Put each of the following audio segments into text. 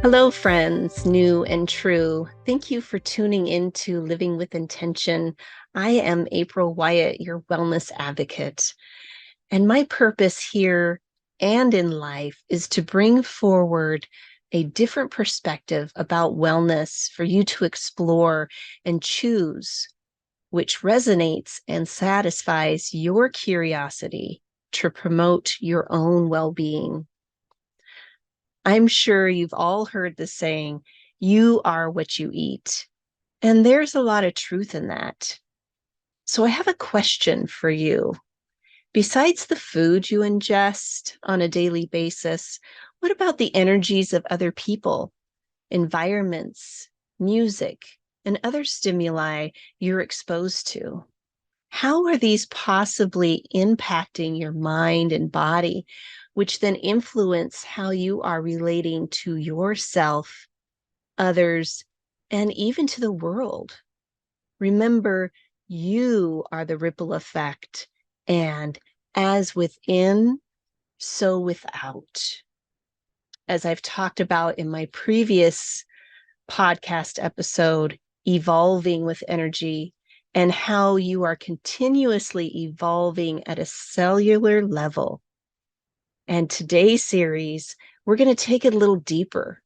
Hello, friends, new and true. Thank you for tuning in to Living with Intention. I am April Wyatt, your wellness advocate. And my purpose here and in life is to bring forward a different perspective about wellness for you to explore and choose which resonates and satisfies your curiosity to promote your own well being. I'm sure you've all heard the saying, you are what you eat. And there's a lot of truth in that. So I have a question for you. Besides the food you ingest on a daily basis, what about the energies of other people, environments, music, and other stimuli you're exposed to? How are these possibly impacting your mind and body, which then influence how you are relating to yourself, others, and even to the world? Remember, you are the ripple effect, and as within, so without. As I've talked about in my previous podcast episode, Evolving with Energy, and how you are continuously evolving at a cellular level. And today's series, we're going to take it a little deeper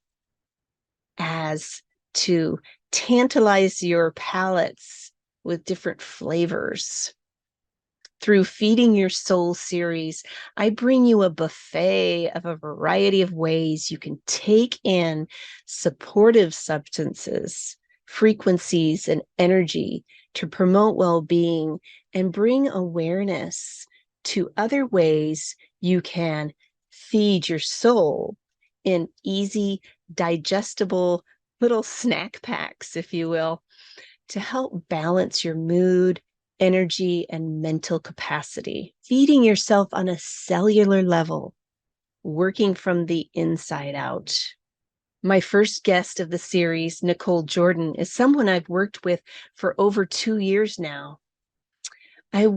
as to tantalize your palates with different flavors. Through Feeding Your Soul series, I bring you a buffet of a variety of ways you can take in supportive substances, frequencies, and energy to promote well-being and bring awareness to other ways you can feed your soul in easy, digestible little snack packs, if you will, to help balance your mood, energy, and mental capacity, feeding yourself on a cellular level, working from the inside out. My first guest of the series, Nichole Jordan, is someone I've worked with for over 2 years now. I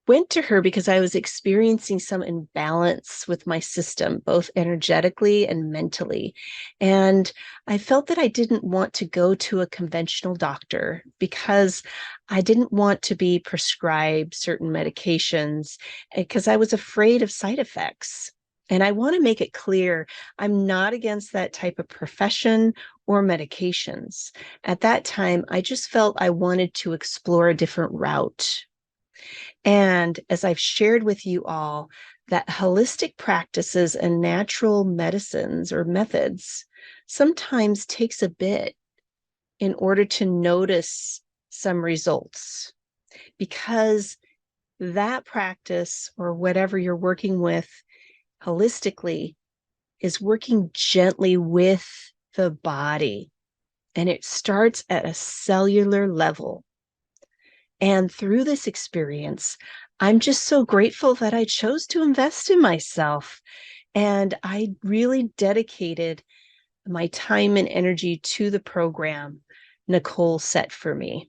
went to her because I was experiencing some imbalance with my system, both energetically and mentally. And I felt that I didn't want to go to a conventional doctor because I didn't want to be prescribed certain medications because I was afraid of side effects. And I want to make it clear, I'm not against that type of profession or medications. At that time, I just felt I wanted to explore a different route. And as I've shared with you all, that holistic practices and natural medicines or methods sometimes takes a bit in order to notice some results, because that practice or whatever you're working with holistically is working gently with the body, and it starts at a cellular level. And through this experience, I'm just so grateful that I chose to invest in myself. And I really dedicated my time and energy to the program Nichole set for me.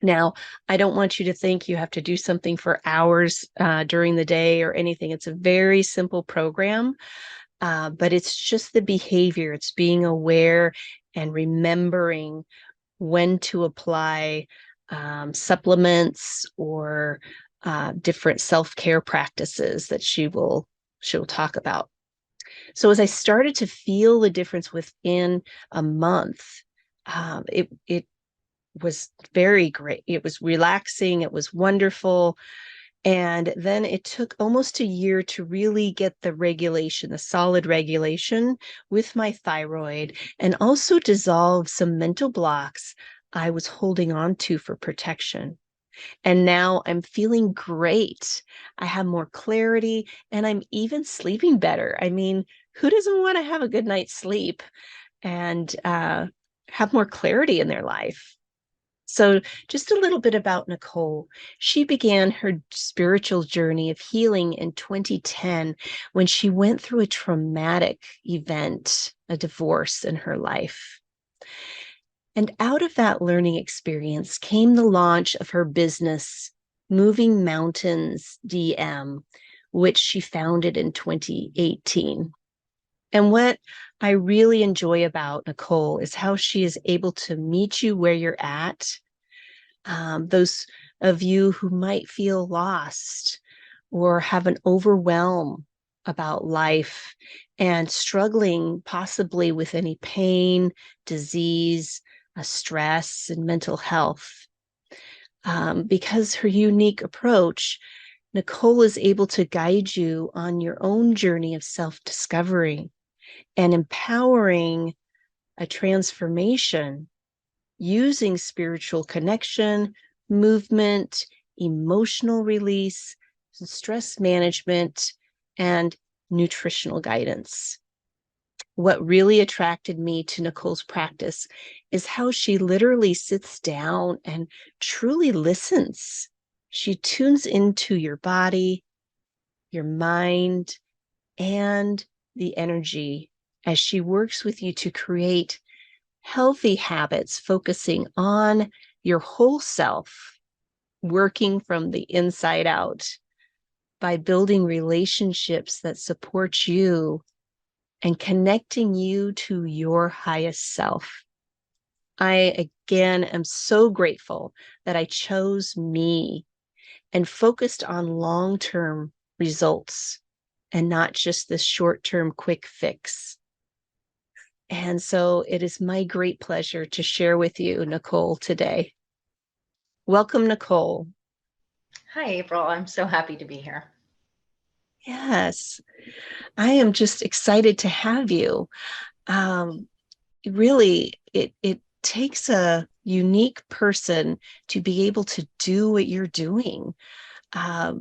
Now, I don't want you to think you have to do something for hours during the day or anything. It's a very simple program, but it's just the behavior. It's being aware and remembering when to apply supplements or different self-care practices that she'll talk about. So as I started to feel the difference within a month, it was very great. It was relaxing. It was wonderful. And then it took almost a year to really get the regulation, the solid regulation with my thyroid, and also dissolve some mental blocks I was holding on to for protection. And now I'm feeling great. I have more clarity and I'm even sleeping better. I mean, who doesn't want to have a good night's sleep and have more clarity in their life? So, just a little bit about Nichole. She began her spiritual journey of healing in 2010 when she went through a traumatic event, a divorce in her life. And out of that learning experience came the launch of her business, Moving Mountains DM, which she founded in 2018. And what I really enjoy about Nichole is how she is able to meet you where you're at. Those of you who might feel lost or have an overwhelm about life and struggling possibly with any pain, disease, stress, and mental health. Because her unique approach, Nichole is able to guide you on your own journey of self discovery and empowering a transformation using spiritual connection, movement, emotional release, stress management, and nutritional guidance. What really attracted me to Nichole's practice is how she literally sits down and truly listens. She tunes into your body, your mind, and the energy as she works with you to create healthy habits, focusing on your whole self, working from the inside out by building relationships that support you and connecting you to your highest self. I, again, am so grateful that I chose me and focused on long term results and not just this short term quick fix. And so it is my great pleasure to share with you, Nichole, today. Welcome, Nichole. Hi, April. I'm so happy to be here. Yes, I am just excited to have you. Um, Really, it takes a unique person to be able to do what you're doing.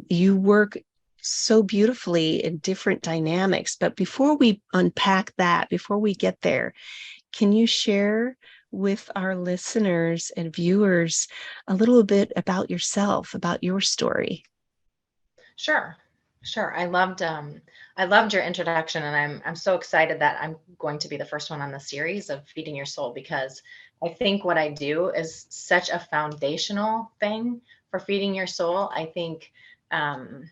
You work so beautifully in different dynamics. But before we unpack that, before we get there, can you share with our listeners and viewers a little bit about yourself, about your story? Sure. Sure. I loved your introduction, and I'm so excited that I'm going to be the first one on the series of Feeding Your Soul, because I think what I do is such a foundational thing for feeding your soul. I think um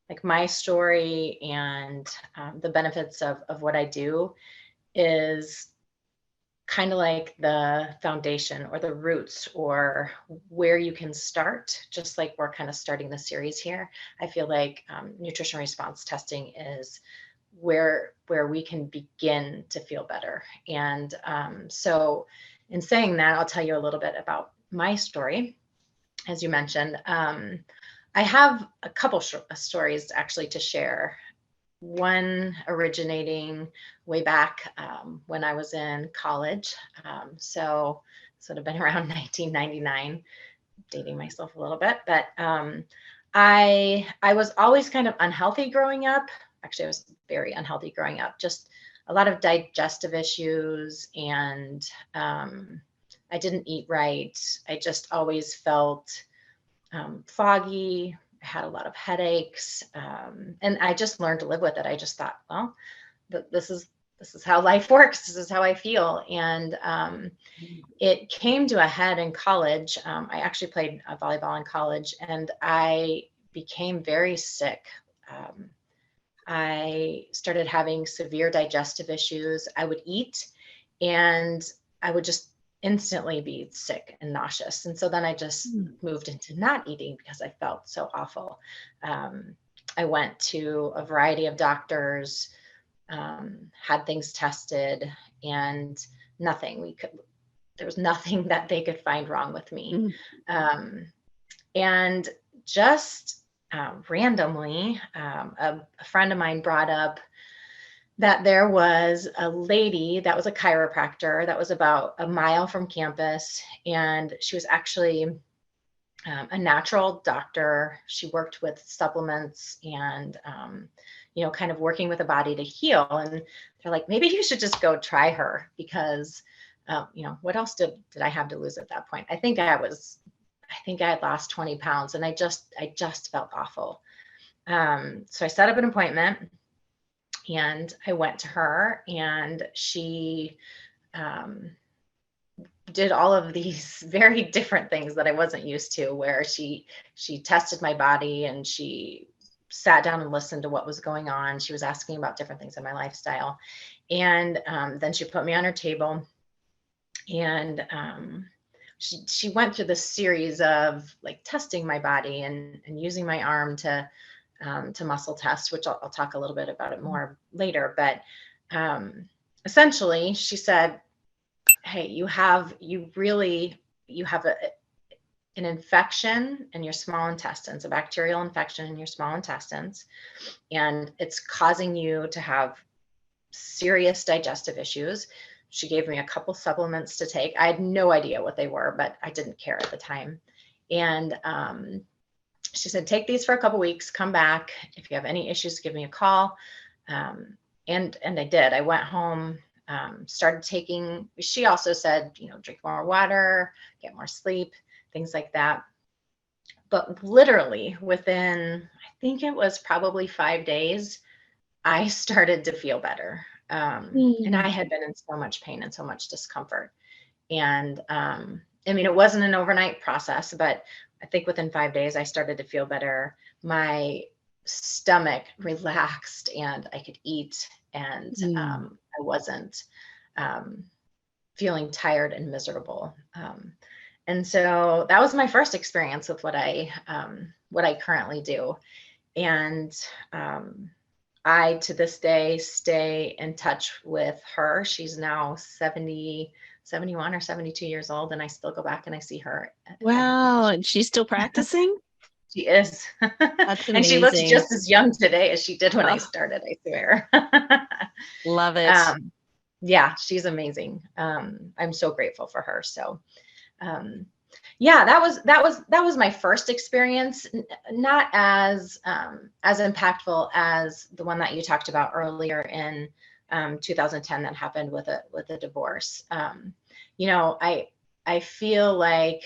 like my story and the benefits of what I do is kind of like the foundation or the roots or where you can start, just like we're kind of starting the series here. I feel like nutrition response testing is where we can begin to feel better. And so in saying that, I'll tell you a little bit about my story. As you mentioned, I have a couple stories actually to share. One originating way back when I was in college. So sort of been around 1999, dating myself a little bit, but I was always kind of unhealthy growing up. Actually, I was very unhealthy growing up, just a lot of digestive issues, and I didn't eat right. I just always felt foggy. I had a lot of headaches, and I just learned to live with it. I just thought, well, this is how life works. This is how I feel, and it came to a head in college. I actually played volleyball in college, and I became very sick. Um, I started having severe digestive issues. I would eat, and I would just instantly be sick and nauseous. And so then I just Mm. moved into not eating because I felt so awful. Um, I went to a variety of doctors, had things tested, and nothing. There was nothing that they could find wrong with me. Mm. Um, and just randomly, a friend of mine brought up that there was a lady that was a chiropractor that was about a mile from campus, and she was actually a natural doctor. She worked with supplements and kind of working with the body to heal. And they're like, maybe you should just go try her, because what else did I have to lose at that point? I think I had lost 20 pounds, and I just felt awful. So I set up an appointment, and I went to her, and she um, did all of these very different things that I wasn't used to, where she tested my body, and she sat down and listened to what was going on. She was asking about different things in my lifestyle. And then she put me on her table, and she went through this series of like testing my body and using my arm to muscle test, which I'll talk a little bit about it more later. But essentially, she said, "Hey, you have an infection in your small intestines, a bacterial infection in your small intestines, and it's causing you to have serious digestive issues." She gave me a couple supplements to take. I had no idea what they were, but I didn't care at the time. And she said, take these for a couple weeks, come back. If you have any issues, give me a call. And I did. I went home, started taking, she also said, drink more water, get more sleep, things like that. But literally within, I think it was probably 5 days, I started to feel better. And I Mm. had been in so much pain and so much discomfort. And I mean, it wasn't an overnight process, but I think within 5 days, I started to feel better. My stomach relaxed and I could eat, and Mm. I wasn't um, feeling tired and miserable. And so that was my first experience with what I currently do. And I, to this day, stay in touch with her. She's now 71 or 72 years old, and I still go back and I see her every day. Wow. And she's still practicing? She is. That's And she looks amazing. just as young today as she did when I Oh, started, I swear. love it. um, yeah, she's amazing. I'm so grateful for her. So, um, yeah, that was my first experience, not as impactful as the one that you talked about earlier in 2010 that happened with a divorce. I feel like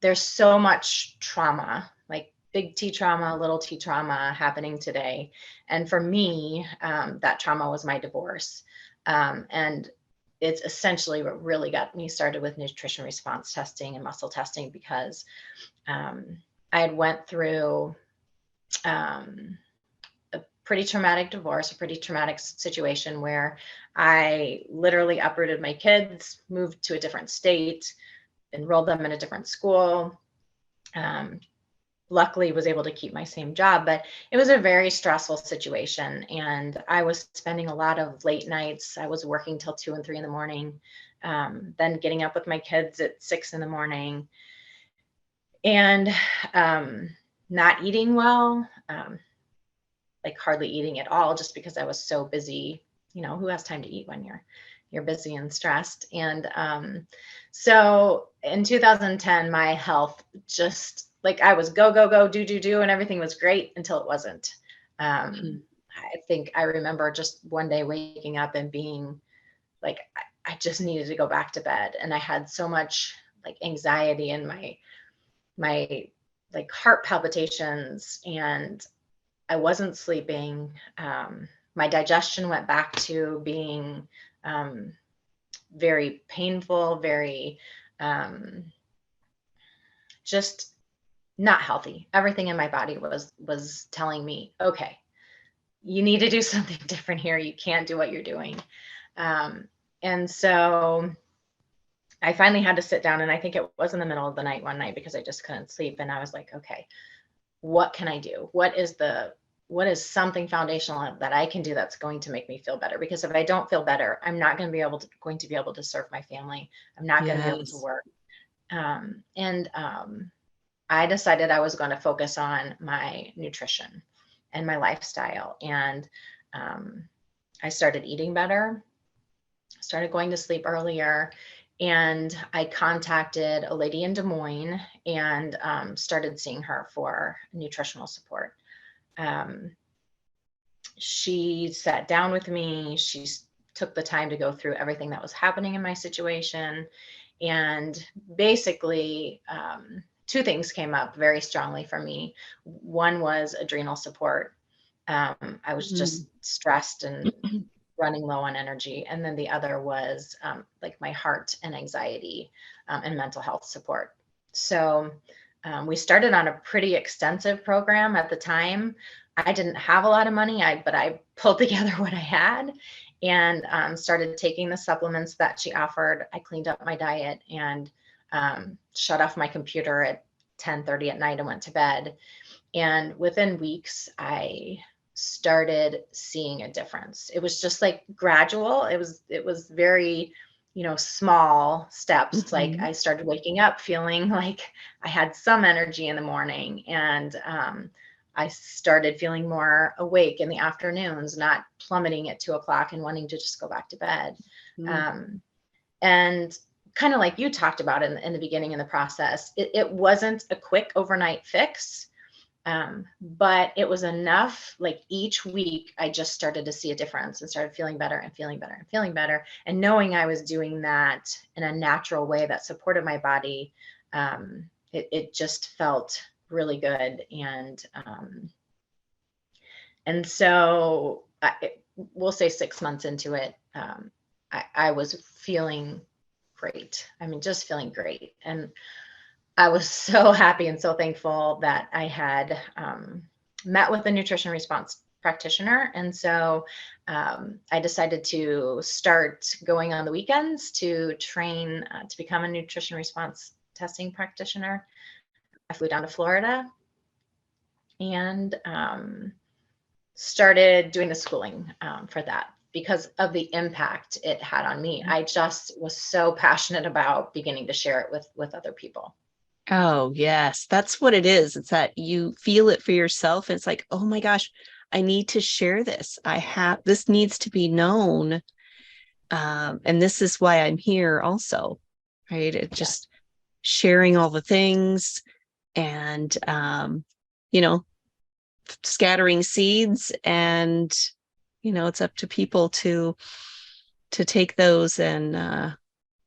there's so much trauma, like big T trauma, little T trauma happening today. And for me, that trauma was my divorce. And it's essentially what really got me started with nutrition response testing and muscle testing, because I had went through a pretty traumatic divorce, a pretty traumatic situation where I literally uprooted my kids, moved to a different state, enrolled them in a different school. Um, Luckily was able to keep my same job, but it was a very stressful situation. And I was spending a lot of late nights. I was working till 2 and 3 in the morning, then getting up with my kids at 6 in the morning, and not eating well, like hardly eating at all, just because I was so busy. Who has time to eat when you're busy and stressed? And so in 2010, my health just, like, I was go, go, go, do, do, do, and everything was great until it wasn't. Hmm. I think I remember just one day waking up and being like, I just needed to go back to bed. And I had so much like anxiety in my like heart palpitations, and I wasn't sleeping. My digestion went back to being very painful, very just not healthy. Everything in my body was telling me, okay, you need to do something different here. You can't do what you're doing. And so I finally had to sit down, and I think it was in the middle of the night one night because I just couldn't sleep. And I was like, okay, what can I do? What is something foundational that I can do that's going to make me feel better? Because if I don't feel better, I'm not going to be able to serve my family. I'm not going to be able to Yes. work. And I decided I was going to focus on my nutrition and my lifestyle. And I started eating better, started going to sleep earlier, and I contacted a lady in Des Moines and started seeing her for nutritional support. Um, she sat down with me. She took the time to go through everything that was happening in my situation. And basically, two things came up very strongly for me. One was adrenal support. I was Mm. just stressed and running low on energy. And then the other was like my heart and anxiety and mental health support. So We started on a pretty extensive program at the time. I didn't have a lot of money, but I pulled together what I had and started taking the supplements that she offered. I cleaned up my diet and shut off my computer at 10:30 at night and went to bed. And within weeks, I started seeing a difference. It was just like gradual. It was very, small steps. Like Mhm. I started waking up feeling like I had some energy in the morning, and I started feeling more awake in the afternoons, not plummeting at 2 o'clock and wanting to just go back to bed. Mm. Um, and kind of like you talked about in the beginning in the process, it wasn't a quick overnight fix, but it was enough. Like each week, I just started to see a difference and started feeling better and feeling better and feeling better. And knowing I was doing that in a natural way that supported my body, it just felt really good. And so we'll say 6 months into it, I was feeling great. I mean, just feeling great. And I was so happy and so thankful that I had met with a nutrition response practitioner. And so I decided to start going on the weekends to train to become a nutrition response testing practitioner. I flew down to Florida and started doing the schooling for that because of the impact it had on me. I just was so passionate about beginning to share it with other people. Oh, yes. That's what it is. It's that you feel it for yourself. It's like, oh my gosh, I need to share this. This needs to be known. And this is why I'm here also, right? It Yeah. just sharing all the things and, you know, scattering seeds and, it's up to people to take those and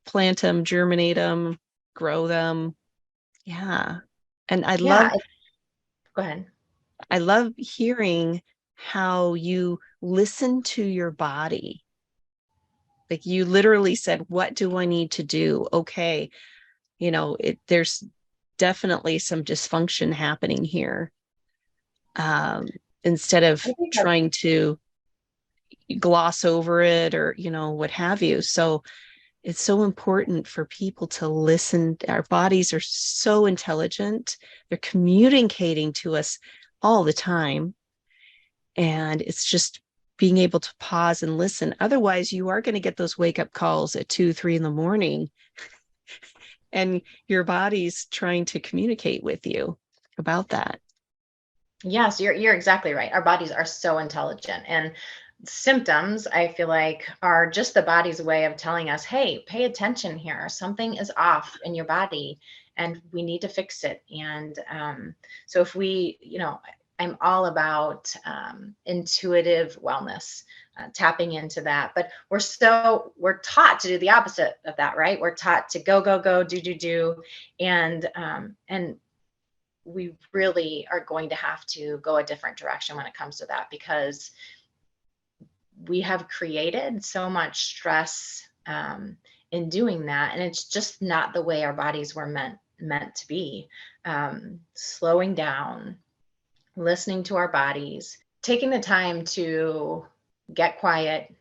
plant them, germinate them, grow them. Yeah. And Yeah. Go ahead. I love hearing how you listen to your body. Like you literally said, what do I need to do? Okay. There's definitely some dysfunction happening here. Um, Instead I of think our trying to gloss over it or, what have you. So it's so important for people to listen. Our bodies are so intelligent. They're communicating to us all the time. And it's just being able to pause and listen. Otherwise, you are going to get those wake up calls at 2, 3 in the morning, and your body's trying to communicate with you about that. Yes, you're exactly right. Our bodies are so intelligent, and symptoms, I feel like, are just the body's way of telling us, "Hey, pay attention here. Something is off in your body, and we need to fix it." And so, if we, I'm all about intuitive wellness, tapping into that. But we're taught to do the opposite of that, right? We're taught to go, go, go, do, do, do, and we really are going to have to go a different direction when it comes to that, because we have created so much stress in doing that, and it's just not the way our bodies were meant to be. Slowing down, listening to our bodies, taking the time to get quiet,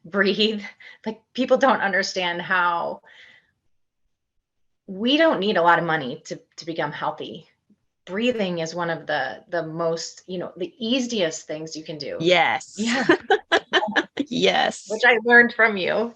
breathe. Like, people don't understand how we don't need a lot of money to become healthy. Breathing is one of the most, the easiest things you can do. Yes. Yeah, which Yes. I learned from you.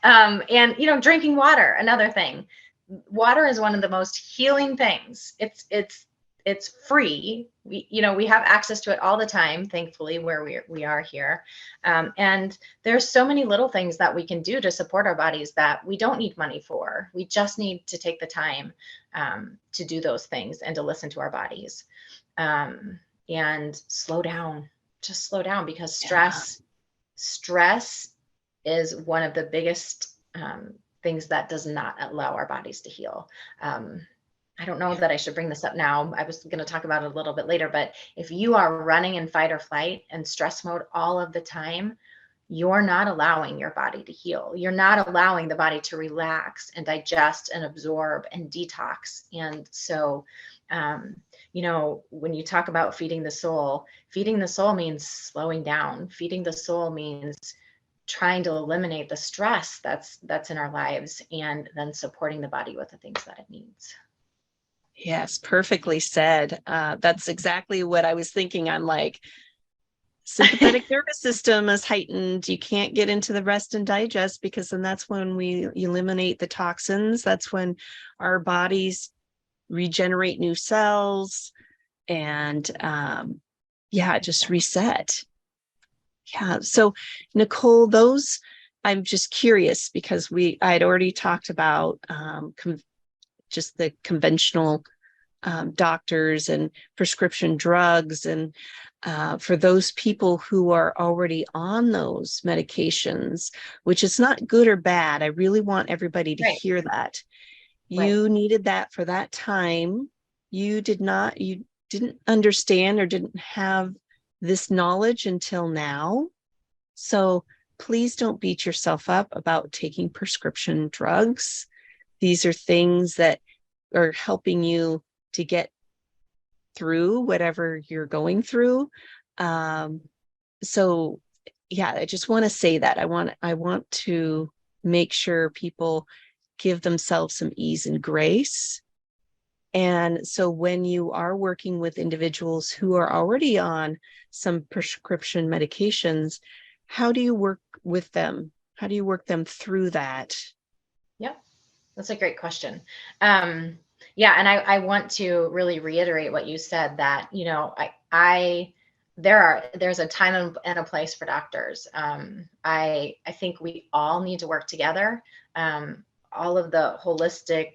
And drinking water, another thing. Water is one of the most healing things. It's free. We have access to it all the time, thankfully, where we are here. And there's so many little things that we can do to support our bodies that we don't need money for. We just need to take the time to do those things and to listen to our bodies, and slow down. Just slow down, because Yeah. stress is one of the biggest things that does not allow our bodies to heal. I don't know Yeah. that I should bring this up now. I was going to talk about it a little bit later, but if you are running in fight or flight and stress mode all of the time, you're not allowing your body to heal. You're not allowing the body to relax and digest and absorb and detox. And so, when you talk about feeding the soul means slowing down. Feeding the soul means trying to eliminate the stress that's in our lives, and then supporting the body with the things that it needs. Yes, perfectly said. That's exactly what I was thinking. I'm like, sympathetic nervous system is heightened. You can't get into the rest and digest, because then that's when we eliminate the toxins. That's when our bodies regenerate new cells and just reset. Yeah. So Nichole, I'm just curious, because I'd already talked about just the conventional doctors and prescription drugs. And for those people who are already on those medications, which is not good or bad, I really want everybody to Right. hear that. Right. You needed that for that time. You didn't understand or didn't have this knowledge until now. So please don't beat yourself up about taking prescription drugs. These are things that are helping you to get through whatever you're going through. Um, so yeah, I just want to say that I want to make sure people give themselves some ease and grace. And so when you are working with individuals who are already on some prescription medications, how do you work with them? How do you work them through that? Yep. That's a great question. Yeah, and I want to really reiterate what you said, that, there's a time and a place for doctors. I think we all need to work together. All of the holistic,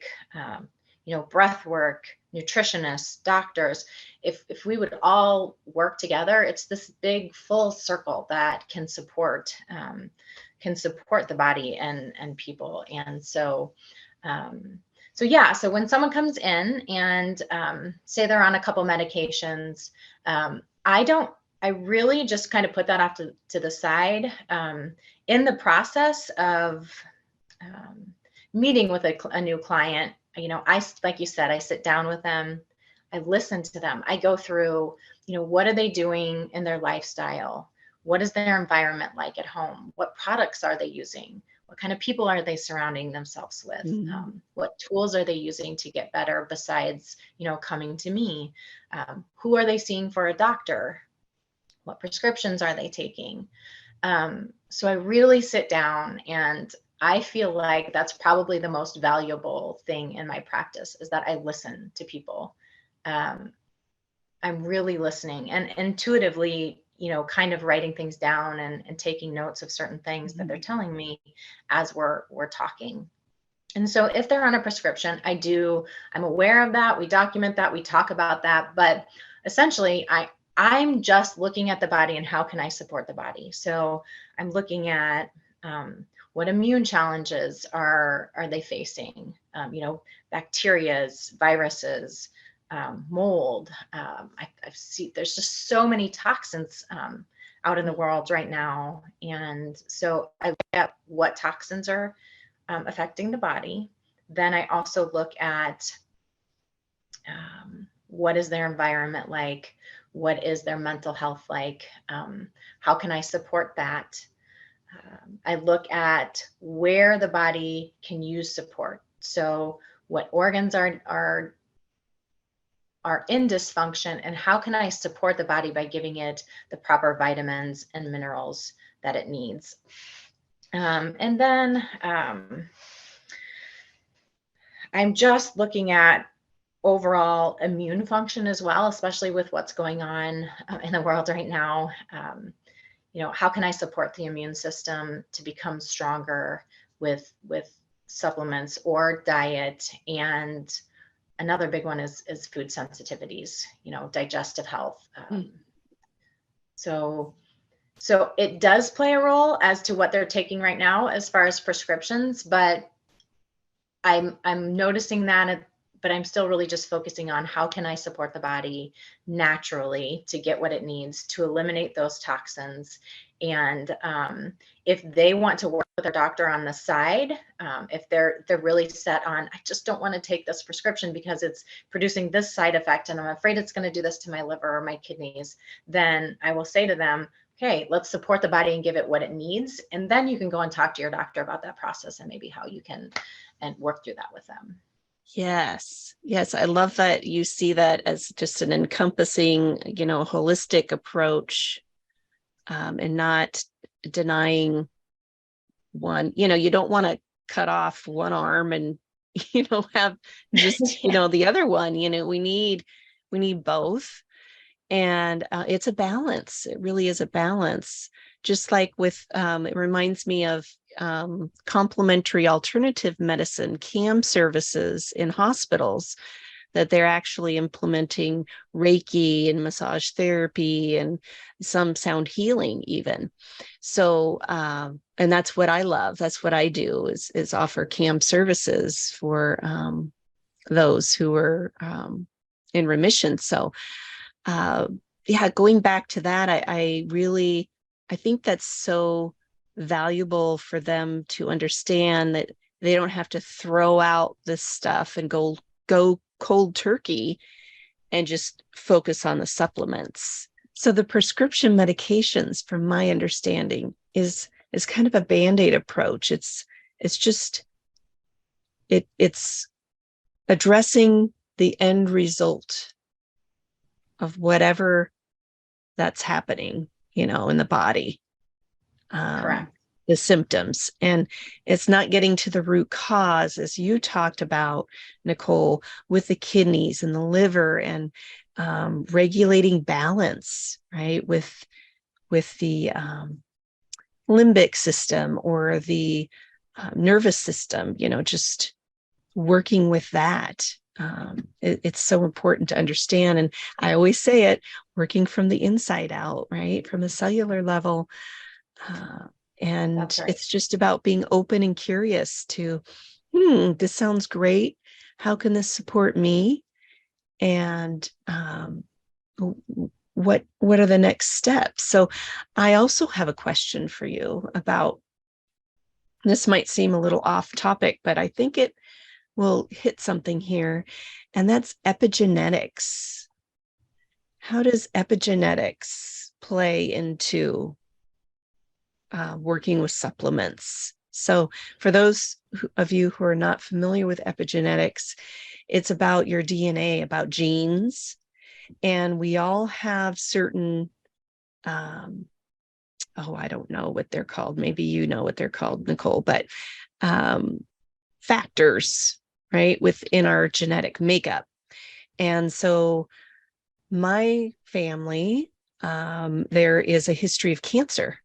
breath work, nutritionists, doctors, if we would all work together, it's this big full circle that can support the body and people. And so when someone comes in and say they're on a couple medications, I really just kind of put that off to the side. In the process of meeting with a new client, like you said, I sit down with them, I listen to them, I go through, what are they doing in their lifestyle? What is their environment like at home? What products are they using? What kind of people are they surrounding themselves with? What tools are they using to get better besides, coming to me? Who are they seeing for a doctor? What prescriptions are they taking? So I really sit down, and I feel like that's probably the most valuable thing in my practice, is that I listen to people. Um, I'm really listening and intuitively, kind of writing things down and taking notes of certain things that they're telling me as we're talking. And so if they're on a prescription, I'm aware of that. We document that, we talk about that, but essentially I'm just looking at the body and how can I support the body. So I'm looking at what immune challenges are they facing? Bacterias, viruses, mold. I've seen there's just so many toxins out in the world right now. And so I look at what toxins are affecting the body. Then I also look at what is their environment like? What is their mental health like? How can I support that? I look at where the body can use support. So what organs are in dysfunction, and how can I support the body by giving it the proper vitamins and minerals that it needs. And then I'm just looking at overall immune function as well, especially with what's going on in the world right now. How can I support the immune system to become stronger with supplements or diet? And another big one is food sensitivities, digestive health. So it does play a role as to what they're taking right now as far as prescriptions, but I'm noticing that, but I'm still really just focusing on how can I support the body naturally to get what it needs to eliminate those toxins And if they want to work with their doctor on the side, if they're really set on, I just don't want to take this prescription because it's producing this side effect and I'm afraid it's going to do this to my liver or my kidneys, then I will say to them, okay, let's support the body and give it what it needs. And then you can go and talk to your doctor about that process and maybe how you can and work through that with them. Yes. Yes. I love that you see that as just an encompassing, holistic approach, and not denying one. You don't want to cut off one arm and, have just, Yeah. the other one. We need both. And it's a balance. It really is a balance. Just like it reminds me of complementary alternative medicine CAM services in hospitals, that they're actually implementing Reiki and massage therapy and some sound healing even. So, and that's what I love. That's what I do is offer CAM services for those who are in remission. So, uh, yeah, going back to that, I think that's so valuable for them to understand that they don't have to throw out this stuff and go cold turkey and just focus on the supplements. So the prescription medications, from my understanding, is kind of a band-aid approach. It's addressing the end result of whatever that's happening, in the body, Correct. the symptoms. And it's not getting to the root cause, as you talked about, Nichole, with the kidneys and the liver, and regulating balance, right? With the limbic system or the nervous system, just working with that. It's so important to understand. And I always say it, working from the inside out, right? From the cellular level. Uh, and That's right. it's just about being open and curious to, this sounds great. How can this support me? And what are the next steps? So I also have a question for you about, this might seem a little off topic, but I think it will hit something here, and that's epigenetics. How does epigenetics play into working with supplements? So, for those of you who are not familiar with epigenetics, it's about your DNA, about genes, and we all have certain, I don't know what they're called. Maybe you know what they're called, Nichole, but um, factors, right, within our genetic makeup. And so my family, there is a history of cancer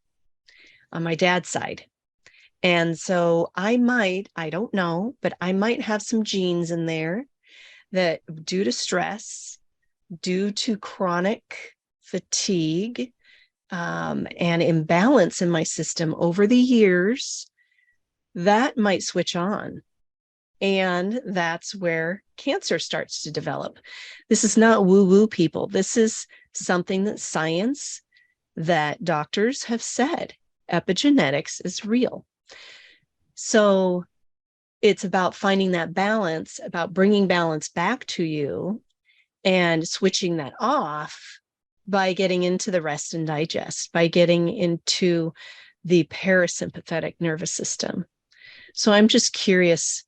on my dad's side. And so I don't know, but I might have some genes in there that, due to stress, due to chronic fatigue, and imbalance in my system over the years, that might switch on. And that's where cancer starts to develop. This is not woo-woo, people. This is something that science, that doctors have said, epigenetics is real. So it's about finding that balance, about bringing balance back to you and switching that off by getting into the rest and digest, by getting into the parasympathetic nervous system. So I'm just curious,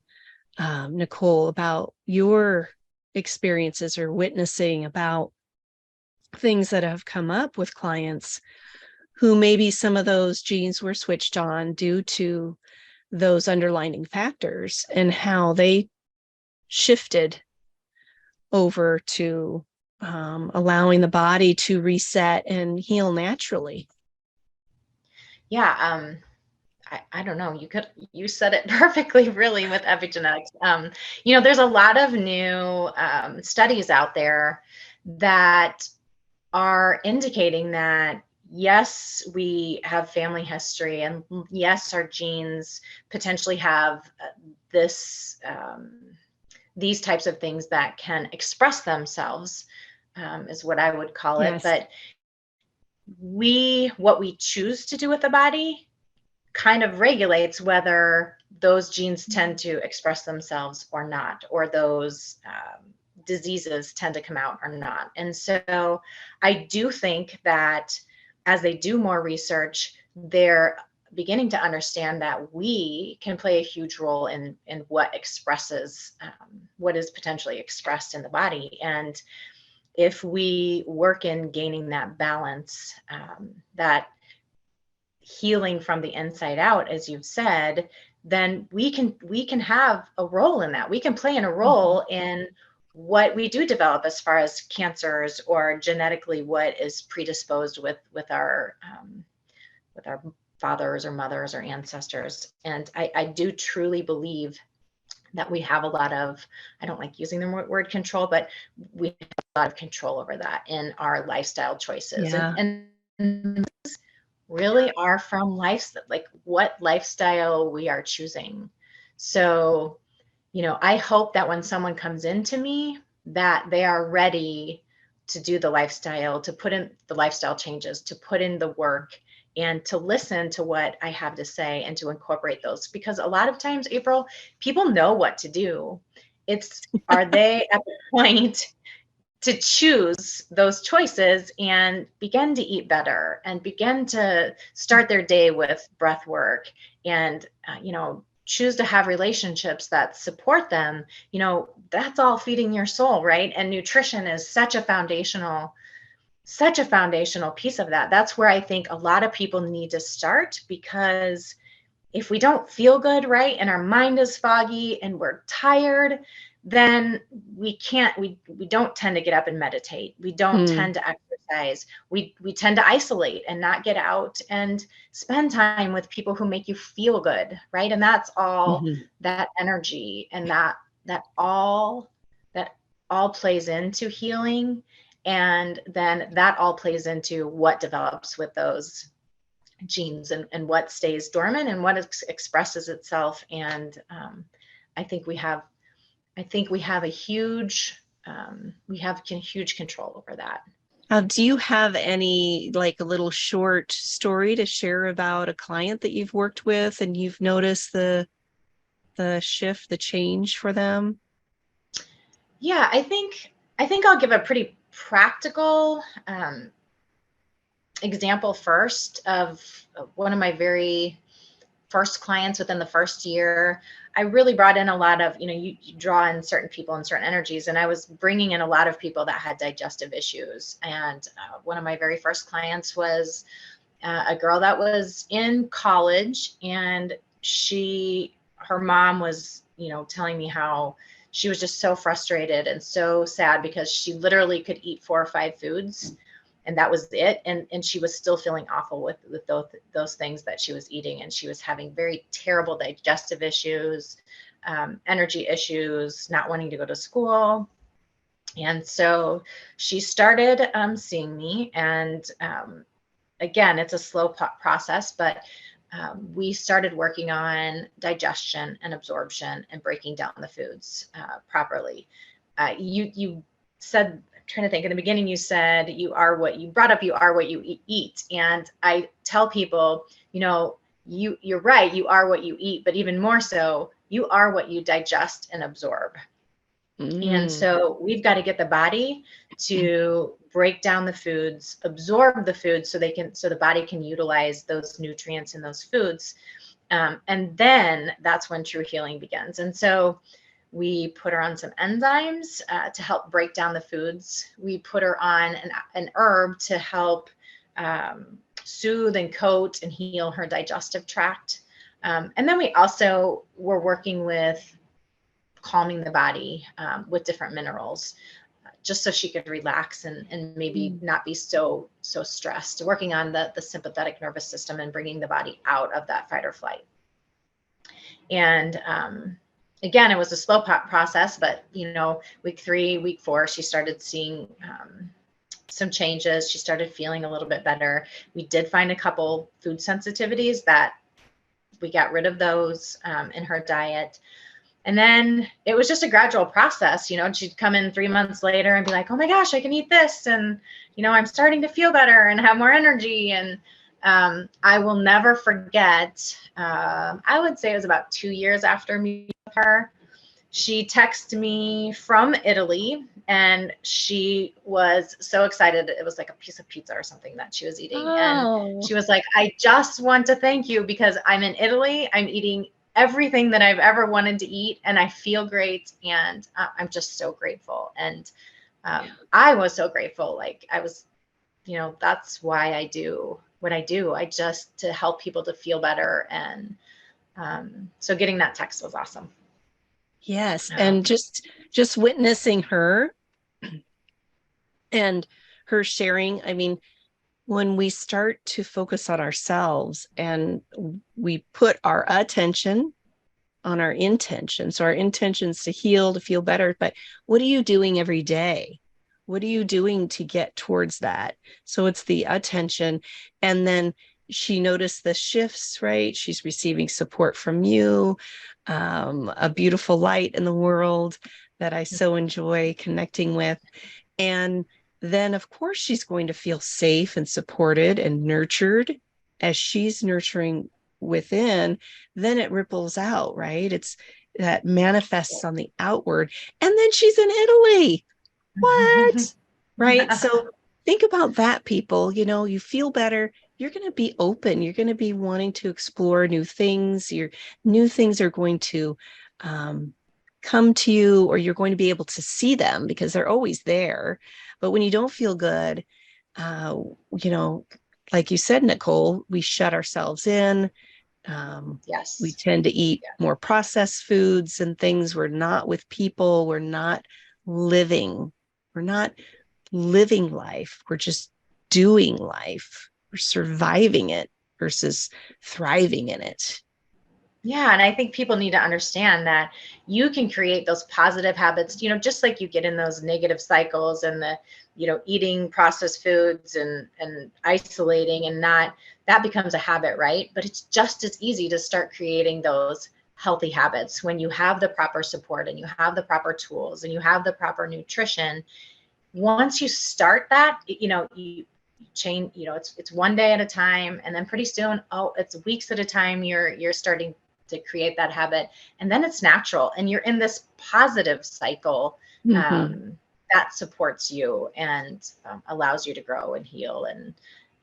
Nichole, about your experiences or witnessing about things that have come up with clients who maybe some of those genes were switched on due to those underlying factors, and how they shifted over to allowing the body to reset and heal naturally. Yeah. I don't know. You said it perfectly, really, with epigenetics. There's a lot of new studies out there that are indicating that yes, we have family history, and yes, our genes potentially have this these types of things that can express themselves, is what I would call it. Yes. But what we choose to do with the body kind of regulates whether those genes tend to express themselves or not, or those diseases tend to come out or not. And so I do think that as they do more research, they're beginning to understand that we can play a huge role in what expresses what is potentially expressed in the body. And if we work in gaining that balance, that healing from the inside out, as you've said, then we can have a role in that. We can play in a role in what we do develop as far as cancers, or genetically what is predisposed with our fathers or mothers or ancestors. And I do truly believe that we have a lot of, I don't like using the word control, but we have a lot of control over that in our lifestyle choices. Yeah. And really are from like what lifestyle we are choosing. So, I hope that when someone comes into me, that they are ready to do the lifestyle, to put in the lifestyle changes, to put in the work, and to listen to what I have to say and to incorporate those. Because a lot of times, April, people know what to do. Are they at the point to choose those choices and begin to eat better and begin to start their day with breath work, and choose to have relationships that support them? That's all feeding your soul, right? And nutrition is such a foundational piece of that. That's where I think a lot of people need to start, because if we don't feel good, right, and our mind is foggy and we're tired, then we don't tend to get up and meditate. We don't tend to exercise. We tend to isolate and not get out and spend time with people who make you feel good, right? And that's all that energy, and that all plays into healing. And then that all plays into what develops with those genes, and what stays dormant and what expresses itself. And I think we have a huge huge control over that. Do you have any, like, a little short story to share about a client that you've worked with and you've noticed the shift, the change for them? Yeah, I think I'll give a pretty practical example first of one of my very first clients. Within the first year, I really brought in a lot of, you draw in certain people and certain energies, and I was bringing in a lot of people that had digestive issues. And one of my very first clients was a girl that was in college, and her mom was, telling me how she was just so frustrated and so sad, because she literally could eat 4 or 5 foods and that was it. And she was still feeling awful with those things that she was eating. And she was having very terrible digestive issues, energy issues, not wanting to go to school. And so she started seeing me. And again, it's a slow process, but we started working on digestion and absorption and breaking down the foods properly. You said, trying to think, in the beginning, you said you are what you eat. And I tell people, you're right, you are what you eat, but even more so, you are what you digest and absorb. And so we've got to get the body to break down the foods, absorb the foods, so the body can utilize those nutrients in those foods. And then that's when true healing begins. And so we put her on some enzymes to help break down the foods. We put her on an herb to help soothe and coat and heal her digestive tract. And then we also were working with calming the body with different minerals, just so she could relax and maybe not be so stressed, working on the sympathetic nervous system and bringing the body out of that fight or flight. And again, it was a slow process, but week 3, week 4, she started seeing some changes. She started feeling a little bit better. We did find a couple food sensitivities that we got rid of those in her diet. And then it was just a gradual process, you know, she'd come in 3 months later and be like, oh my gosh, I can eat this. And, you know, I'm starting to feel better and have more energy. And I will never forget, I would say it was about 2 years after meeting with her. She texted me from Italy and she was so excited. It was like a piece of pizza or something that she was eating. And Oh, she was like, I just want to thank you because I'm in Italy. I'm eating everything that I've ever wanted to eat and I feel great. And I'm just so grateful. And I was so grateful. Like I was, you know, that's why I do what I do. I just to help people to feel better. And so getting that text was awesome. yes. And Um, just witnessing her and her sharing. I mean, when we start to focus on ourselves and we put our attention on our intention. So our intentions to heal, to feel better, but what are you doing every day? What are you doing to get towards that? So it's the attention. And then she noticed the shifts, right? She's receiving support from you, a beautiful light in the world that I so enjoy connecting with. And then, of course, she's going to feel safe and supported and nurtured as she's nurturing within. Then it ripples out, right? It's that manifests on the outward. And then she's in Italy. What? Right? So think about that, people. You know, you feel better. You're going to be open. You're going to be wanting to explore new things. Your new things are going to um, come to you, or you're going to be able to see them because they're always there. But when you don't feel good, uh, you know, like you said, Nichole, we shut ourselves in. Um, we yes. tend to eat Yeah. more processed foods and things. We're not with people. We're not living. We're not living life. We're just doing life. We're surviving it versus thriving in it. Yeah, and I think people need to understand that you can create those positive habits, you know, just like you get in those negative cycles and the, you know, eating processed foods and isolating and not that becomes a habit, right? But it's just as easy to start creating those healthy habits when you have the proper support and you have the proper tools and you have the proper nutrition. Once you start that, you know, you change, you know, it's one day at a time and then pretty soon, oh, it's weeks at a time you're starting to create that habit and then it's natural and you're in this positive cycle Mm-hmm. um, that supports you and allows you to grow and heal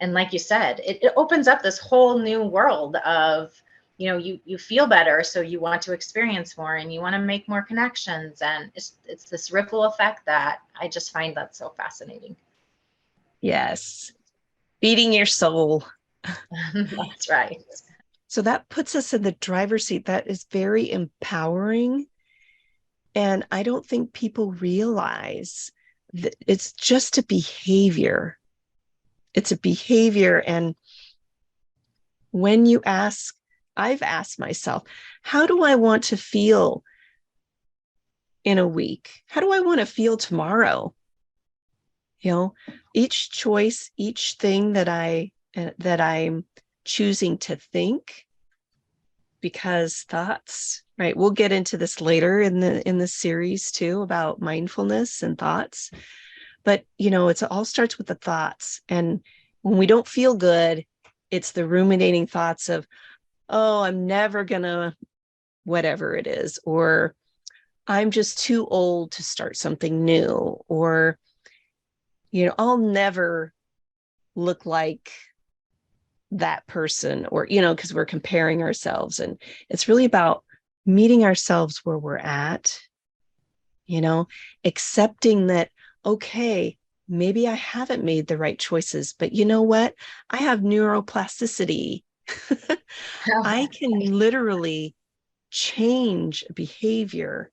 and like you said it opens up this whole new world of you know you feel better so you want to experience more and you want to make more connections and it's this ripple effect that I just find that so fascinating. Yes. Feeding your soul. That's right. So that puts us in the driver's seat. That is very empowering. And I don't think people realize that it's just a behavior. It's a behavior. And when you ask, I've asked myself, how do I want to feel in a week? How do I want to feel tomorrow? You know, each choice, each thing that I'm choosing to think, because thoughts, right? We'll get into this later in the series too about mindfulness and thoughts. But you know, it's all starts with the thoughts. And when we don't feel good, it's the ruminating thoughts of, oh, I'm never gonna whatever it is, or I'm just too old to start something new, or you know, I'll never look like that person, or you know, because we're comparing ourselves. And it's really about meeting ourselves where we're at, you know, accepting that, okay, maybe I haven't made the right choices, but you know what, I have neuroplasticity. I can literally change behavior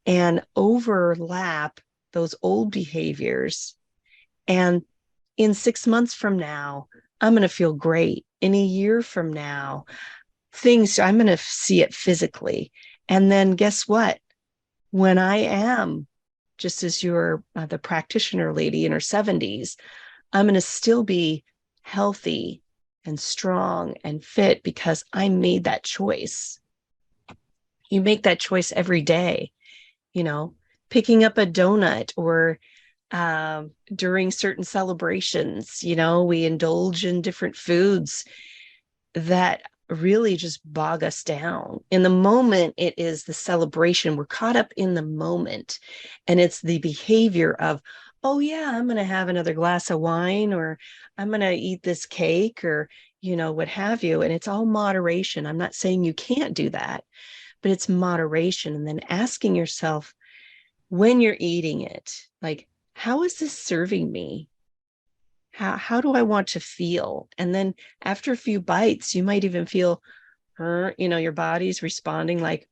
and overlap those old behaviors. And in 6 months from now, I'm going to feel great. In a year from now, things, I'm going to see it physically. And then guess what? When I am, just as you're the practitioner lady in her 70s, I'm going to still be healthy and strong and fit because I made that choice. you make that choice every day, you know, picking up a donut or during certain celebrations, we indulge in different foods that really just bog us down. In the moment, it is the celebration. We're caught up in the moment, and it's the behavior of, oh, yeah, I'm going to have another glass of wine, or I'm going to eat this cake, or, what have you. And it's all moderation. I'm not saying you can't do that, but it's moderation. And then asking yourself when you're eating it, like, how is this serving me? How do I want to feel? And then after a few bites, you might even feel, your body's responding like,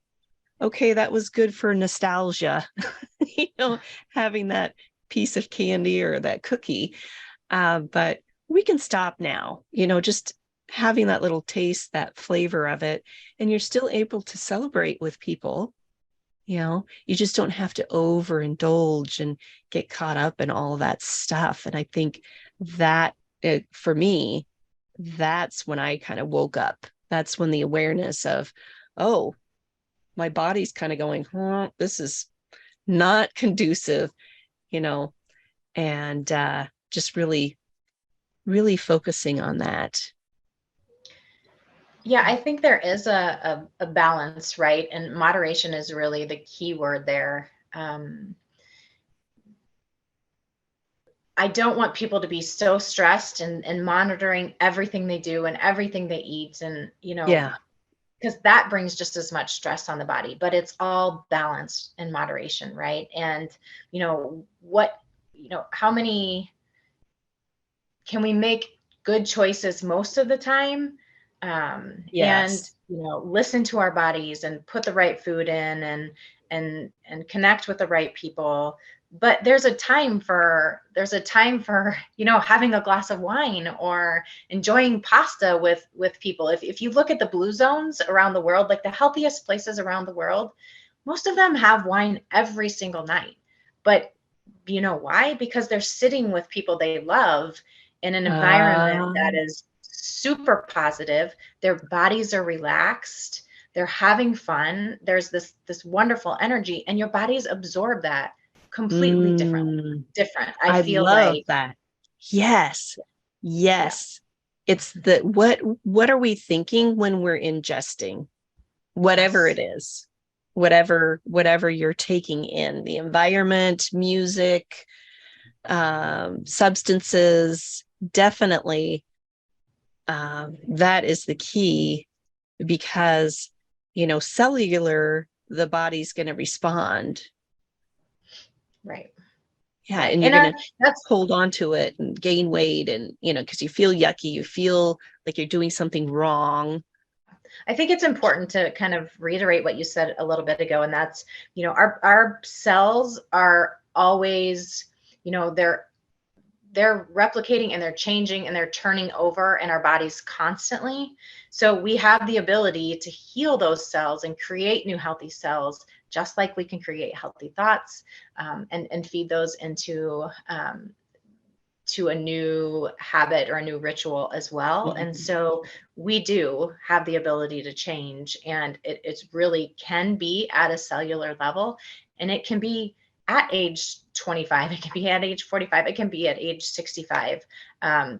okay, that was good for nostalgia, you know, having that piece of candy or that cookie. But we can stop now, just having that little taste, that flavor of it, and you're still able to celebrate with people. You just don't have to overindulge and get caught up in all of that stuff. And I think that for me, that's when I kind of woke up. That's when the awareness of, oh, my body's kind of going, this is not conducive, you know, and just really, really focusing on that. Yeah, I think there is a balance, right? And moderation is really the key word there. I don't want people to be so stressed and monitoring everything they do and everything they eat. And, Yeah. because that brings just as much stress on the body, but it's all balanced in moderation, right? And, how many can we make good choices most of the time? And Yes. listen to our bodies and put the right food in and connect with the right people. But there's a time for having a glass of wine or enjoying pasta with people. If you look at the blue zones around the world, like the healthiest places around the world, most of them have wine every single night. But you know why? Because they're sitting with people they love in an environment that Um, is super positive. Their bodies are relaxed. They're having fun. There's this wonderful energy, and your bodies absorb that completely mm, different. I I feel love like, that. Yes. yeah, Yes. It's the what are we thinking when we're ingesting? Whatever it yes, is. Whatever you're taking in, the environment, music, substances, definitely that is the key because cellular, the body's going to respond. right, Yeah, right, and you're and going to that's. hold on to it and gain weight, and because you feel yucky, you feel like you're doing something wrong. I think it's important to kind of reiterate what you said a little bit ago, and that's, our cells are always, they're replicating and they're changing and they're turning over in our bodies constantly. So we have the ability to heal those cells and create new healthy cells, just like we can create healthy thoughts, and feed those into to a new habit or a new ritual as well. And Mhm. so we do have the ability to change, and it really can be at a cellular level, and it can be at age 25, it can be at age 45, it can be at age 65,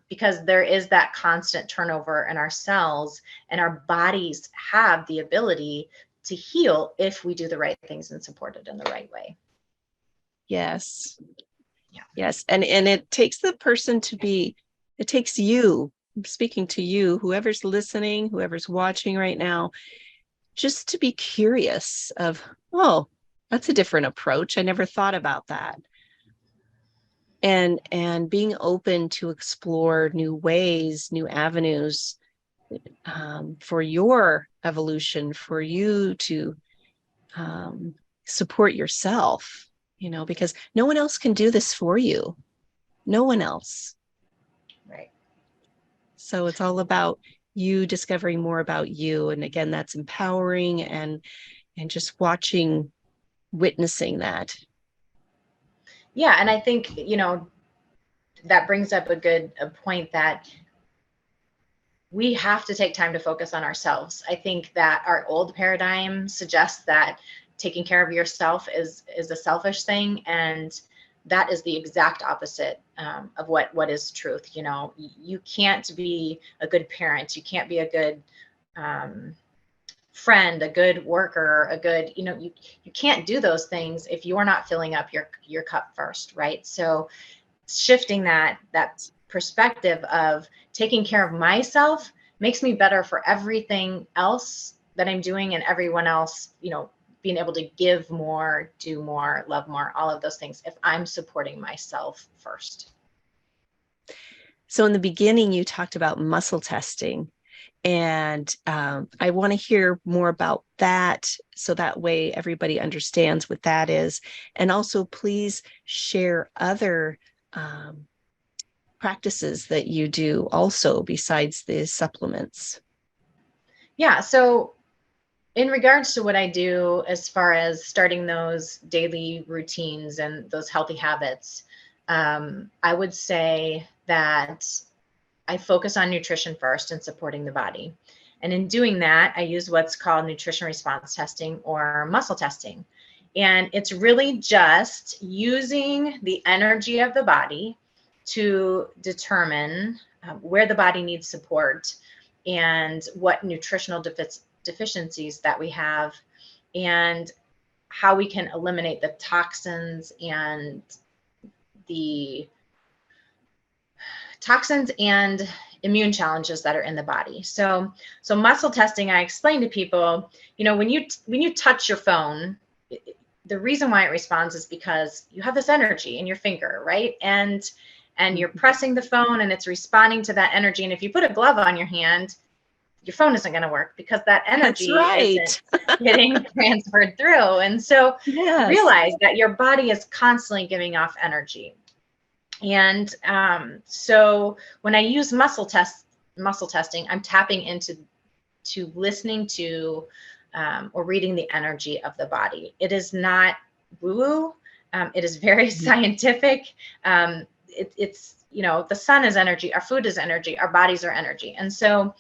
because there is that constant turnover in our cells, and our bodies have the ability to heal if we do the right things and support it in the right way. Yes. Yeah. Yes. And it takes the person to be, it takes you, I'm speaking to you, whoever's listening, whoever's watching right now, just to be curious of, oh, that's a different approach. I never thought about that. And being open to explore new ways, new avenues, for your evolution, for you to um, support yourself, because no one else can do this for you. No one else. Right. So it's all about you discovering more about you. And again, that's empowering and just watching, witnessing that. Yeah, and I think, that brings up a point that we have to take time to focus on ourselves. I think that our old paradigm suggests that taking care of yourself is a selfish thing, and that is the exact opposite of what is truth. You know, you can't be a good parent, you can't be a good um, friend, a good worker, a good, you know, you can't do those things if you're not filling up your cup first, right? So shifting that perspective of taking care of myself makes me better for everything else that I'm doing, and everyone else, you know, being able to give more, do more, love more, all of those things if I'm supporting myself first. So in the beginning, you talked about muscle testing, and I want to hear more about that so that way everybody understands what that is. And also, please share other um, practices that you do also besides the supplements. Yeah, so in regards to what I do as far as starting those daily routines and those healthy habits, I would say that I focus on nutrition first and supporting the body. And in doing that, I use what's called nutrition response testing or muscle testing. And it's really just using the energy of the body to determine where the body needs support and what nutritional deficiencies that we have, and how we can eliminate the toxins and the immune challenges that are in the body. So muscle testing, I explain to people, you know, when you touch your phone, the reason why it responds is because you have this energy in your finger, right? And you're pressing the phone and it's responding to that energy. And if you put a glove on your hand, your phone isn't going to work because that That's energy isn't right. getting transferred through. And so Yes. realize that your body is constantly giving off energy. And so when I use muscle testing, I'm tapping into listening to or reading the energy of the body. It is not woo-woo. It is very scientific. It's, you know, the sun is energy, our food is energy, our bodies are energy. And so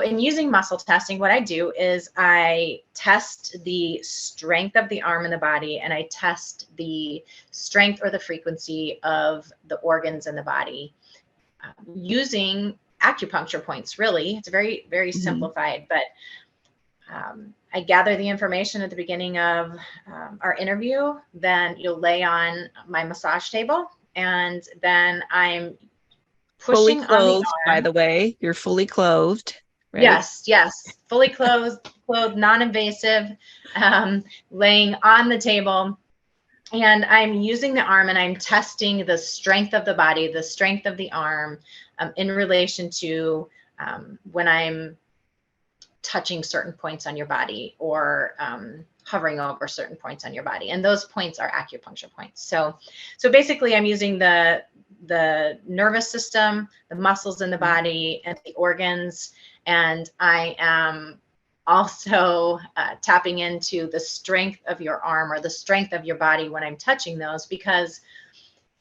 in using muscle testing, what I do is I test the strength of the arm and the body, and I test the strength or the frequency of the organs in the body using acupuncture points. Really, it's very, very Mhm. simplified, but I gather the information at the beginning of our interview. Then you'll lay on my massage table, and then I'm Fully pushing on the clothed, by arm. the way. You're fully clothed, right? Yes, yes, fully clothed, non-invasive, laying on the table. And I'm using the arm and I'm testing the strength of the body, the strength of the arm in relation to when I'm touching certain points on your body, or hovering over certain points on your body. And those points are acupuncture points. So basically I'm using the nervous system, the muscles in the body, and the organs. And I am also tapping into the strength of your arm or the strength of your body when I'm touching those. Because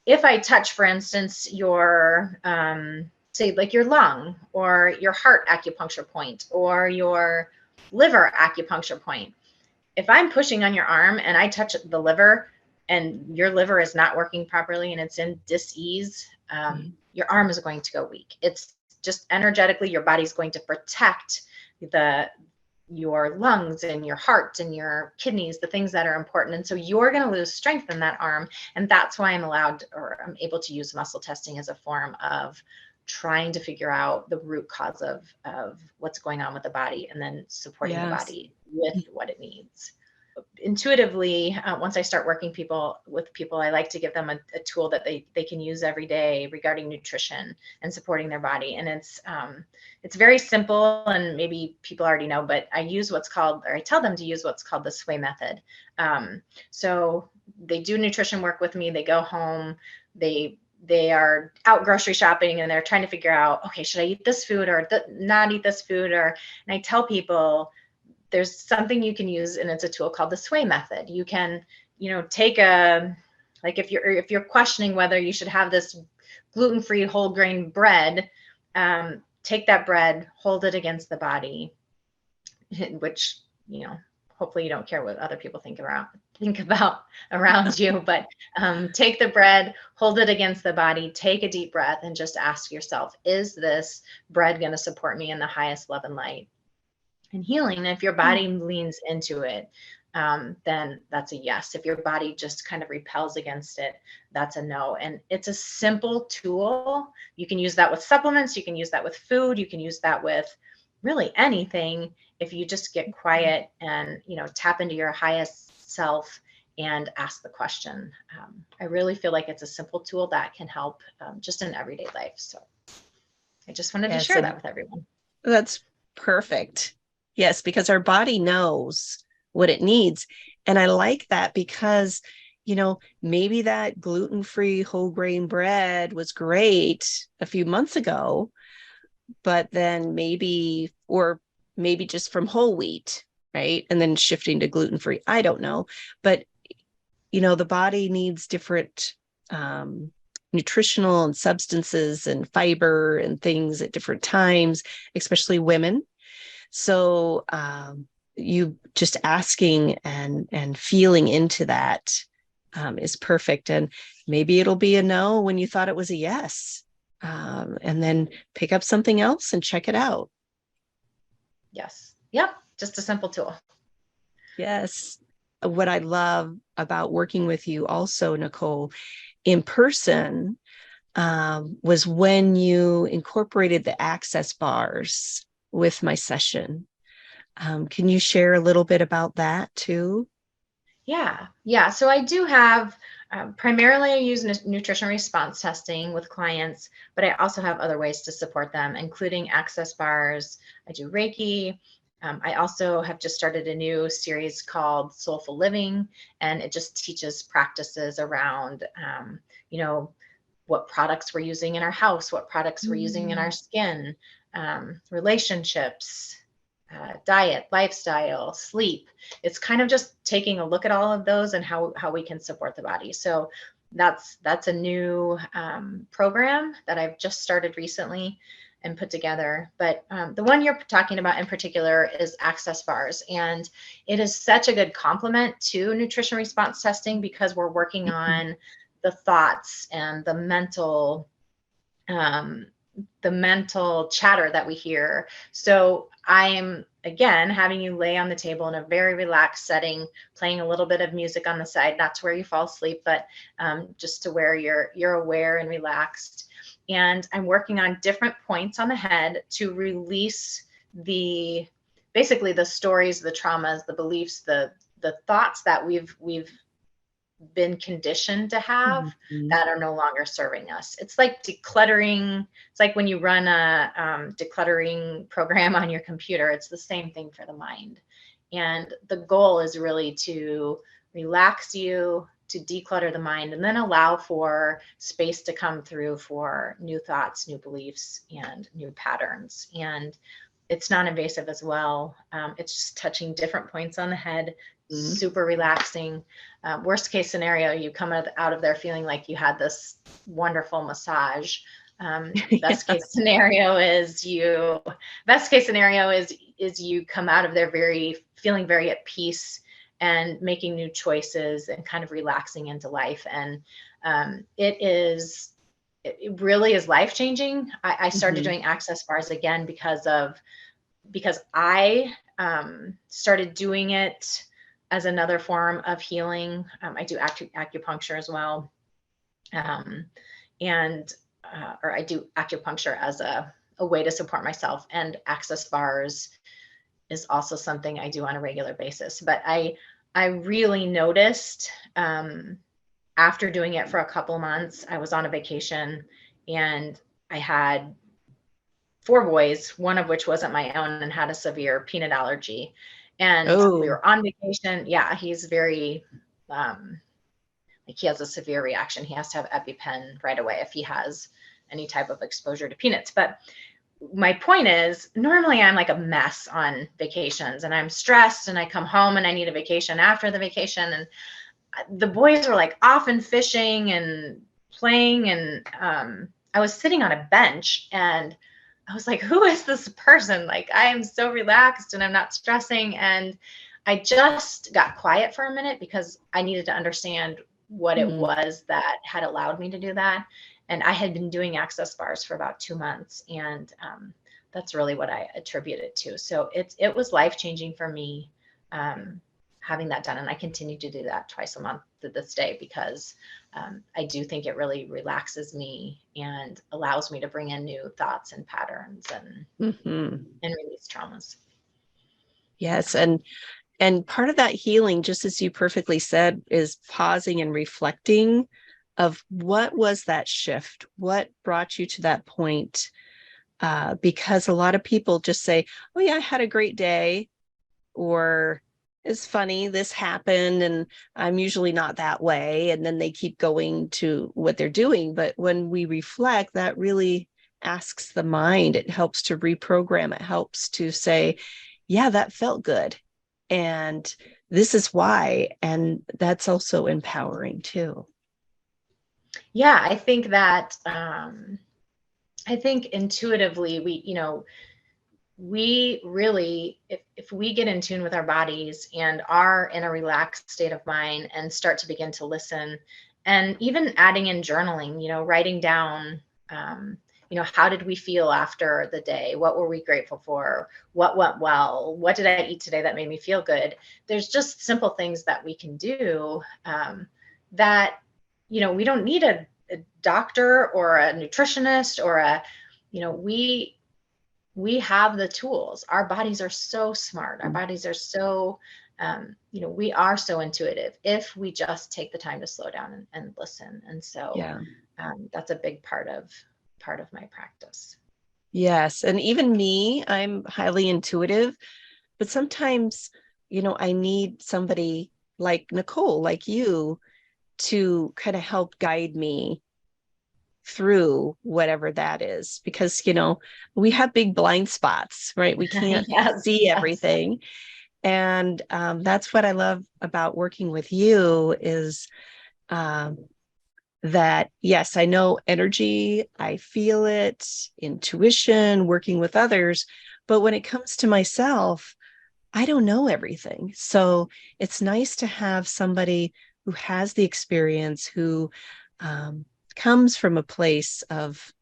if I touch, for instance, your say like your lung or your heart acupuncture point or your liver acupuncture point, if I'm pushing on your arm and I touch the liver and your liver is not working properly and it's in dis-ease, Mhm. your arm is going to go weak. It's just energetically your body's going to protect the your lungs and your heart and your kidneys, the things that are important. And so you're going to lose strength in that arm. And that's why I'm allowed, or I'm able to use muscle testing as a form of trying to figure out the root cause of what's going on with the body, and then supporting the Yes. body with what it needs. Intuitively, once I start working with people, I like to give them a tool that they can use every day regarding nutrition and supporting their body. And it's very simple, and maybe people already know, but I use what's called, or I tell them to use what's called the sway method. So they do nutrition work with me. They go home, they are out grocery shopping, and they're trying to figure out, okay, should I eat this food or not eat this food? Or, and I tell people, there's something you can use, and it's a tool called the sway method. You can, you know, take a, like if you're questioning whether you should have this gluten-free whole grain bread, take that bread, hold it against the body, which, hopefully you don't care what other people think about around you, but take the bread, hold it against the body, take a deep breath, and just ask yourself, is this bread going to support me in the highest love and light and healing? And if your body leans into it, then that's a yes. If your body just kind of repels against it, that's a no. And it's a simple tool. You can use that with supplements. You can use that with food. You can use that with really anything. If you just get quiet and, tap into your highest self and ask the question. I really feel like it's a simple tool that can help just in everyday life. So I just wanted to Yes, share that with everyone. that's perfect. Yes, because our body knows what it needs. And I like that because, maybe that gluten-free whole grain bread was great a few months ago, but then maybe just from whole wheat, right? And then shifting to gluten-free. I don't know. But, the body needs different nutritional and substances and fiber and things at different times, especially women. So you just asking and feeling into that is perfect. And maybe it'll be a no when you thought it was a yes. And then pick up something else and check it out. Yes. Yep. Just a simple tool. Yes. What I love about working with you also, Nichole, in person, was when you incorporated the access bars with my session. Can you share a little bit about that too? Yeah. Yeah. So I do have, primarily I use nutrition response testing with clients, but I also have other ways to support them, including access bars. I do Reiki. I also have just started a new series called Soulful Living, and it just teaches practices around, what products we're using in our house, what products we're using in our skin, relationships, diet, lifestyle, sleep. It's kind of just taking a look at all of those and how we can support the body. So that's a new program that I've just started recently and put together. But the one you're talking about in particular is access bars. And it is such a good complement to nutrition response testing because we're working on the thoughts and the mental chatter that we hear. So I'm, again, having you lay on the table in a very relaxed setting, playing a little bit of music on the side, not to where you fall asleep, but just to where you're aware and relaxed. And I'm working on different points on the head to release basically the stories, the traumas, the beliefs, the thoughts that we've been conditioned to have that are no longer serving us. It's like decluttering. It's like when you run a decluttering program on your computer. It's the same thing for the mind. And the goal is really to relax you, to declutter the mind, and then allow for space to come through for new thoughts, new beliefs, and new patterns. And it's non-invasive as well. It's just touching different points on the head, super relaxing. Worst case scenario, you come out of there feeling like you had this wonderful massage. Best case scenario is you come out of there feeling very at peace and making new choices and kind of relaxing into life. And it really is life changing. I started doing access bars again because I started doing it as another form of healing. I do acupuncture as well. Or I do acupuncture as a way to support myself, and access bars is also something I do on a regular basis. But I really noticed after doing it for a couple months, I was on a vacation and I had 4 boys, one of which wasn't my own and had a severe peanut allergy. And we were on vacation. Yeah, he's very, he has a severe reaction. He has to have EpiPen right away if he has any type of exposure to peanuts. But my point is, normally I'm like a mess on vacations and I'm stressed and I come home and I need a vacation after the vacation. And the boys were like off and fishing and playing. And I was sitting on a bench and I was like, who is this person? Like, I am so relaxed and I'm not stressing. And I just got quiet for a minute because I needed to understand what it Mm. was that had allowed me to do that. And I had been doing access bars for about 2 months. And that's really what I attribute it to. So it was life changing for me, um, having that done. And I continue to do that twice a month to this day because I do think it really relaxes me and allows me to bring in new thoughts and patterns Hmm. and release traumas. Yes. And part of that healing, just as you perfectly said, is pausing and reflecting of what was that shift? What brought you to that point? Because a lot of people just say, oh, yeah, I had a great day, or it's funny, this happened, and I'm usually not that way. And then they keep going to what they're doing. But when we reflect, that really asks the mind, it helps to reprogram, it helps to say, yeah, that felt good. And this is why. And that's also empowering too. Yeah, I think that I think intuitively we really, if we get in tune with our bodies and are in a relaxed state of mind and start to begin to listen, and even adding in journaling, writing down, um, how did we feel after the day? What were we grateful for? What went well? What did I eat today that made me feel good? There's just simple things that we can do, that, we don't need a doctor or a nutritionist or we have the tools. Our bodies are so smart. Our bodies are so, we are so intuitive if we just take the time to slow down and listen. And so Yeah. that's a big part of my practice. Yes. And even me, I'm highly intuitive, but sometimes, I need somebody like Nichole, like you, to kind of help guide me through whatever that is, because we have big blind spots, right? We can't Yes, see yes. everything. And that's what I love about working with you is, um, that yes, I know energy, I feel it, intuition, working with others, but when it comes to myself, I don't know everything. So it's nice to have somebody who has the experience, who um, comes from a place of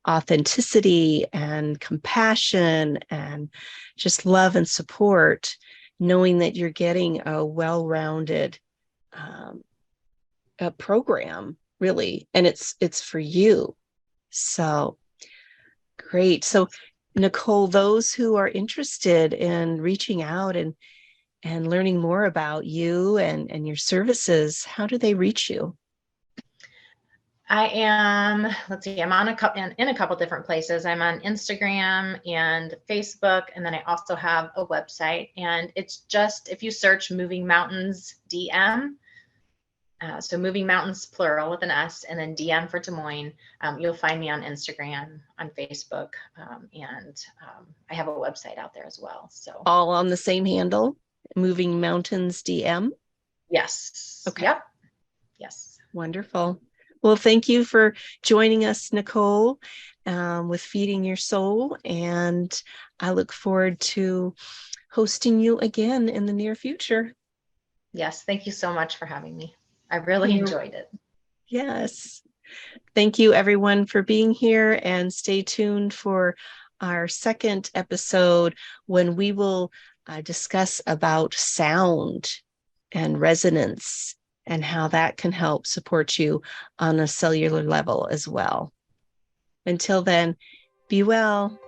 authenticity and compassion and just love and support, knowing that you're getting a well-rounded um, a program, really, and it's for you. So great. So Nichole, those who are interested in reaching out and learning more about you and your services, how do they reach you? I am, let's see, I'm on in a couple different places. I'm on Instagram and Facebook, and then I also have a website. And it's just, if you search Moving Mountains DM, so Moving Mountains plural with an S, and then DM for Des Moines, you'll find me on Instagram, on Facebook, and I have a website out there as well. So All on the same handle, Moving Mountains DM? yes, Okay, yep, yes. wonderful. Well, thank you for joining us, Nichole, with Feeding Your Soul. And I look forward to hosting you again in the near future. Yes, thank you so much for having me. I really You're, enjoyed it. yes. Thank you, everyone, for being here, and stay tuned for our second episode when we will discuss about sound and resonance and how that can help support you on a cellular level as well. Until then, be well.